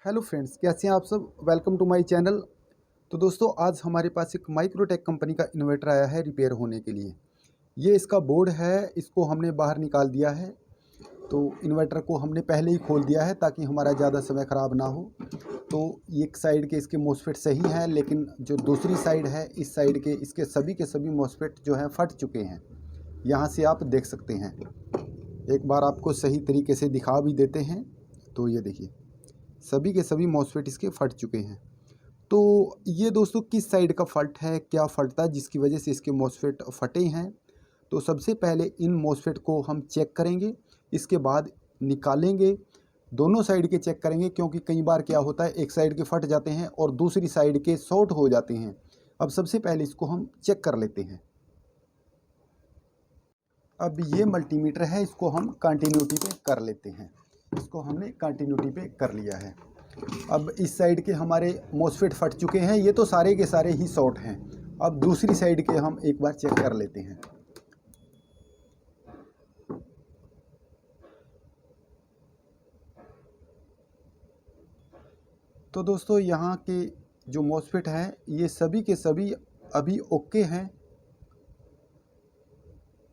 Hello friends, कैसे हैं आप सब। Welcome to my channel. तो दोस्तों, आज हमारे पास एक माइक्रोटेक कंपनी का इन्वर्टर आया है रिपेयर होने के लिए। ये इसका बोर्ड है, इसको हमने बाहर निकाल दिया है। तो इन्वर्टर को हमने पहले ही खोल दिया है ताकि हमारा ज़्यादा समय ख़राब ना हो। तो एक साइड के इसके मॉसफेट सही हैं, लेकिन जो दूसरी साइड है, इस साइड के सभी मॉसफेट जो हैं फट चुके हैं। यहाँ से आप देख सकते हैं। एक बार आपको सही तरीके से दिखा भी देते हैं। तो ये देखिए, सभी के सभी मॉसफेट इसके फट चुके हैं। तो ये दोस्तों किस साइड का फॉल्ट है, क्या फॉल्ट था जिसकी वजह से इसके मॉसफेट फटे हैं। तो सबसे पहले इन मॉसफेट को हम चेक करेंगे, इसके बाद निकालेंगे। दोनों साइड के चेक करेंगे, क्योंकि कई बार क्या होता है, एक साइड के फट जाते हैं और दूसरी साइड के शॉर्ट हो जाते हैं। अब सबसे पहले इसको हम चेक कर लेते हैं। अब ये मल्टीमीटर है, इसको हम कंटिन्यूटी पे कर लेते हैं। इसको हमने कंटिन्यूटी पे कर लिया है। अब इस साइड के हमारे मॉसफेट फट चुके हैं, ये तो सारे के सारे ही शॉर्ट हैं। अब दूसरी साइड के हम एक बार चेक कर लेते हैं। तो दोस्तों, यहाँ के जो मॉसफेट हैं ये सभी के सभी अभी ओके हैं,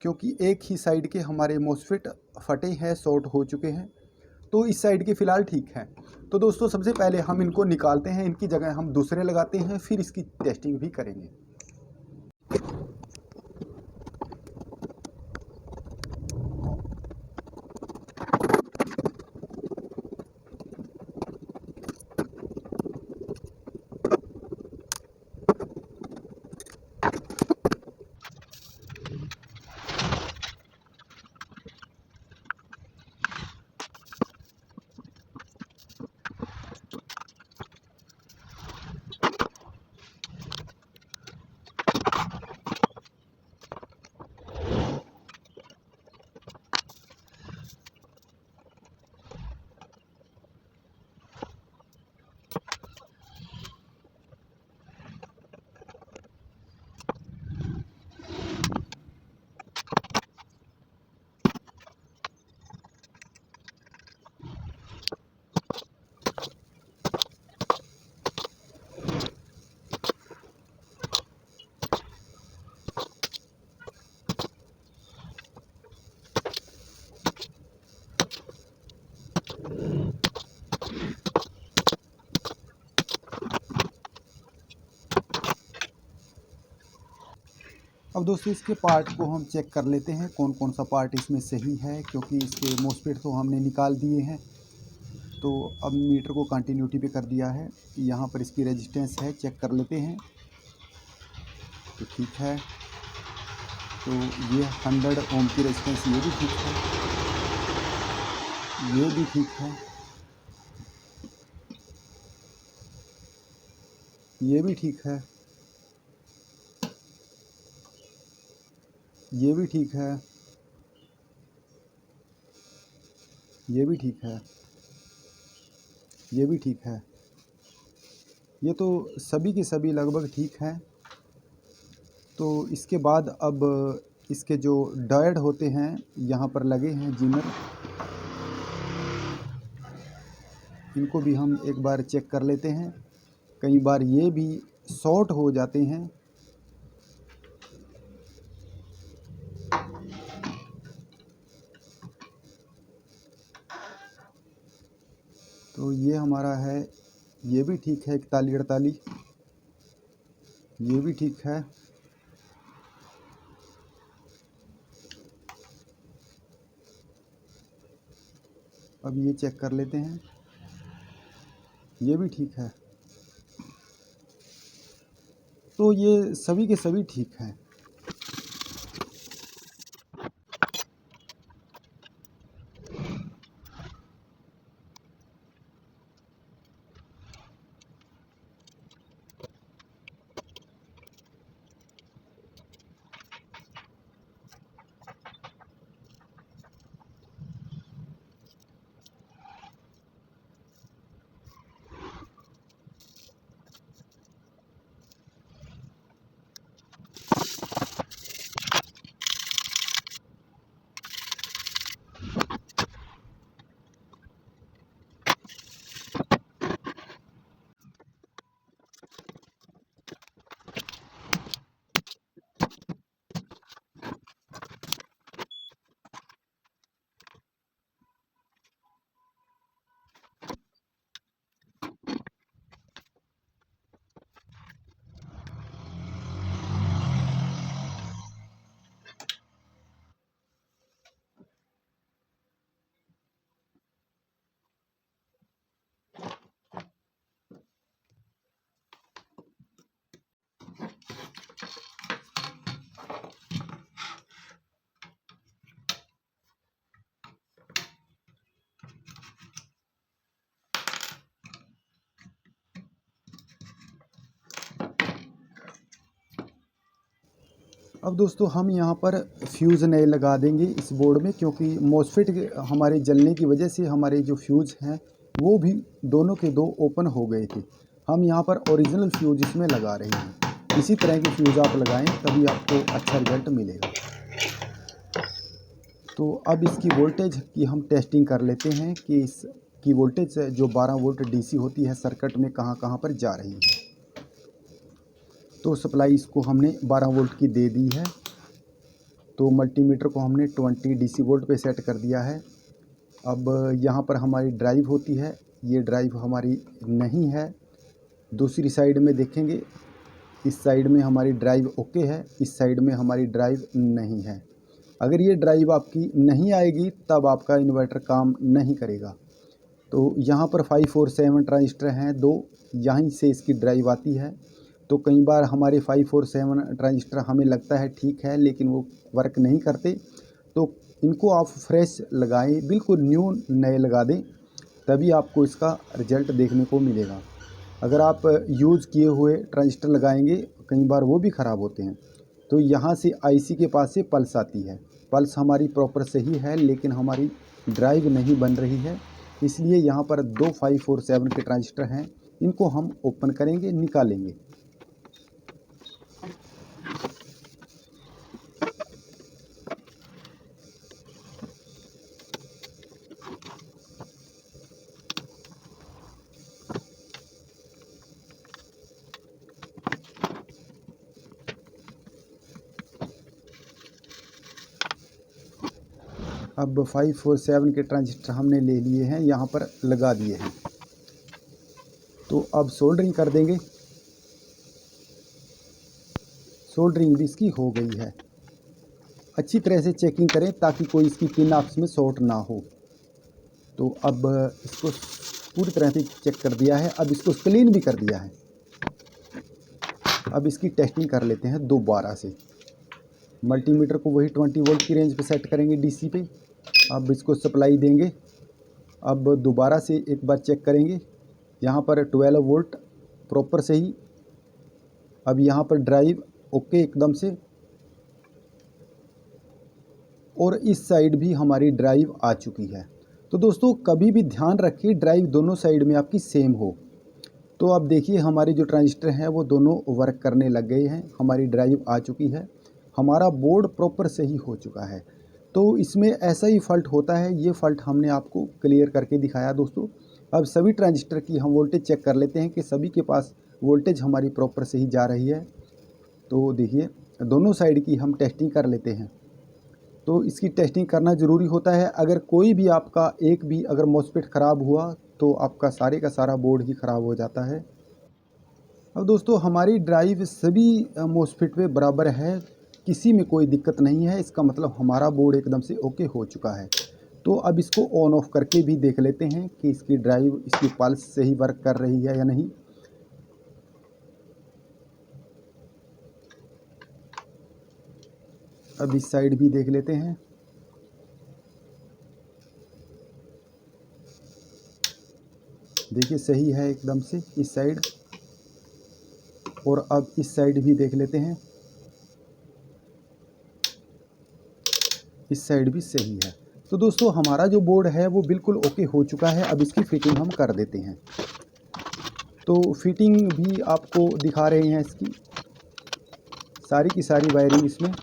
क्योंकि एक ही साइड के हमारे मॉसफेट फटे हैं, शॉर्ट हो चुके हैं। तो इस साइड के फ़िलहाल ठीक है। तो दोस्तों, सबसे पहले हम इनको निकालते हैं, इनकी जगह हम दूसरे लगाते हैं, फिर इसकी टेस्टिंग भी करेंगे। अब दोस्तों, इसके पार्ट को हम चेक कर लेते हैं, कौन कौन सा पार्ट इसमें सही है, क्योंकि इसके मॉसफेट तो हमने निकाल दिए हैं। तो अब मीटर को कंटिन्यूटी पे कर दिया है। यहाँ पर इसकी रेजिस्टेंस है, चेक कर लेते हैं। तो ठीक है। तो ये 100 ओम की रेजिस्टेंस, ये भी ठीक है, ये भी ठीक है, ये भी ठीक है, ये भी ठीक है, ये भी ठीक है, ये भी ठीक है। ये तो सभी के सभी लगभग ठीक हैं। तो इसके बाद अब इसके जो डायोड होते हैं यहाँ पर लगे हैं जीनर, इनको भी हम एक बार चेक कर लेते हैं। कई बार ये भी शॉर्ट हो जाते हैं। तो ये हमारा है, ये भी ठीक है, 41-48, ये भी ठीक है। अब ये चेक कर लेते हैं, ये भी ठीक है। तो ये सभी के सभी ठीक हैं। अब दोस्तों हम यहाँ पर फ्यूज़ नए लगा देंगे इस बोर्ड में, क्योंकि मॉसफेट हमारे जलने की वजह से हमारे जो फ्यूज़ हैं वो भी दोनों के दो ओपन हो गए थे। हम यहाँ पर ओरिजिनल फ्यूज़ इसमें लगा रहे हैं। इसी तरह के फ्यूज़ आप लगाएं तभी आपको अच्छा रिजल्ट मिलेगा। तो अब इसकी वोल्टेज की हम टेस्टिंग कर लेते हैं कि इसकी वोल्टेज जो 12 वोल्ट डीसी होती है सर्किट में कहाँ कहाँ पर जा रही है। तो सप्लाई इसको हमने 12 वोल्ट की दे दी है। तो मल्टीमीटर को हमने 20 डीसी वोल्ट पे सेट कर दिया है। अब यहाँ पर हमारी ड्राइव होती है, ये ड्राइव हमारी नहीं है। दूसरी साइड में देखेंगे, इस साइड में हमारी ड्राइव ओके है, इस साइड में हमारी ड्राइव नहीं है। अगर ये ड्राइव आपकी नहीं आएगी तब आपका इन्वर्टर काम नहीं करेगा। तो यहाँ पर 5 और 7 ट्रांजिस्टर हैं, दो यहीं से इसकी ड्राइव आती है। तो कई बार हमारे 5 और 7 ट्रांजिस्टर हमें लगता है ठीक है लेकिन वो वर्क नहीं करते। तो इनको आप फ्रेश लगाएं, बिल्कुल न्यू नए लगा दें, तभी आपको इसका रिजल्ट देखने को मिलेगा। अगर आप यूज़ किए हुए ट्रांजिस्टर लगाएंगे कई बार वो भी ख़राब होते हैं। तो यहाँ से आईसी के पास से पल्स आती है, पल्स हमारी प्रॉपर सही है लेकिन हमारी ड्राइव नहीं बन रही है। इसलिए यहाँ पर दो 5 और 7 के ट्रांजिस्टर हैं, इनको हम ओपन करेंगे, निकालेंगे। अब 5 और 7 के ट्रांजिस्टर हमने ले लिए हैं, यहाँ पर लगा दिए हैं। तो अब सोल्डरिंग कर देंगे। सोल्डरिंग भी इसकी हो गई है। अच्छी तरह से चेकिंग करें ताकि कोई इसकी पिन आपस में शॉर्ट ना हो। तो अब इसको पूरी तरह से चेक कर दिया है, अब इसको क्लीन भी कर दिया है। अब इसकी टेस्टिंग कर लेते हैं दोबारा से। मल्टीमीटर को वही 20 वोल्ट की रेंज पे सेट करेंगे डीसी पे। अब इसको सप्लाई देंगे। अब दोबारा से एक बार चेक करेंगे, यहाँ पर 12 वोल्ट प्रॉपर सही। अब यहाँ पर ड्राइव ओके एकदम से, और इस साइड भी हमारी ड्राइव आ चुकी है। तो दोस्तों कभी भी ध्यान रखिए ड्राइव दोनों साइड में आपकी सेम हो। तो अब देखिए हमारे जो ट्रांजिस्टर हैं वो दोनों वर्क करने लग गए हैं, हमारी ड्राइव आ चुकी है, हमारा बोर्ड प्रॉपर सही हो चुका है। तो इसमें ऐसा ही फॉल्ट होता है, ये फॉल्ट हमने आपको क्लियर करके दिखाया दोस्तों। अब सभी ट्रांजिस्टर की हम वोल्टेज चेक कर लेते हैं कि सभी के पास वोल्टेज हमारी प्रॉपर सही जा रही है। तो देखिए दोनों साइड की हम टेस्टिंग कर लेते हैं। तो इसकी टेस्टिंग करना ज़रूरी होता है। अगर कोई भी आपका एक भी अगर मॉसफेट ख़राब हुआ तो आपका सारे का सारा बोर्ड ही ख़राब हो जाता है। अब दोस्तों हमारी ड्राइव सभी मॉसफेट पे बराबर है, किसी में कोई दिक्कत नहीं है, इसका मतलब हमारा बोर्ड एकदम से ओके हो चुका है। तो अब इसको ऑन ऑफ करके भी देख लेते हैं कि इसकी ड्राइव, इसकी पल्स सही वर्क कर रही है या नहीं। अब इस साइड भी देख लेते हैं। देखिए सही है एकदम से इस साइड, और अब इस साइड भी देख लेते हैं, इस साइड भी सही है। तो दोस्तों हमारा जो बोर्ड है वो बिल्कुल ओके हो चुका है। अब इसकी फिटिंग हम कर देते हैं। तो फिटिंग भी आपको दिखा रहे हैं इसकी, सारी की सारी वायरिंग इसमें।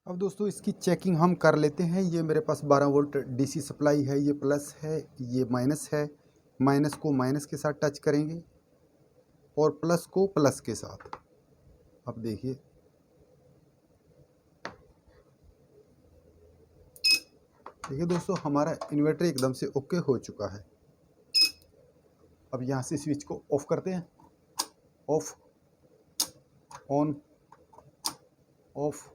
अब दोस्तों इसकी चेकिंग हम कर लेते हैं। ये मेरे पास 12 वोल्ट डीसी सप्लाई है, ये प्लस है, ये माइनस है। माइनस को माइनस के साथ टच करेंगे और प्लस को प्लस के साथ। अब देखिए दोस्तों हमारा इन्वर्टर एकदम से ओके हो चुका है। अब यहाँ से स्विच को ऑफ करते हैं, ऑफ ऑन ऑफ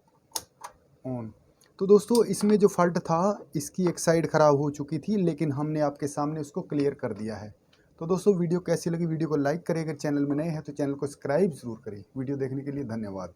ऑन। तो दोस्तों इसमें जो फॉल्ट था, इसकी एक साइड ख़राब हो चुकी थी, लेकिन हमने आपके सामने उसको क्लियर कर दिया है। तो दोस्तों वीडियो कैसी लगी, वीडियो को लाइक करें, अगर चैनल में नए हैं तो चैनल को सब्सक्राइब ज़रूर करें। वीडियो देखने के लिए धन्यवाद।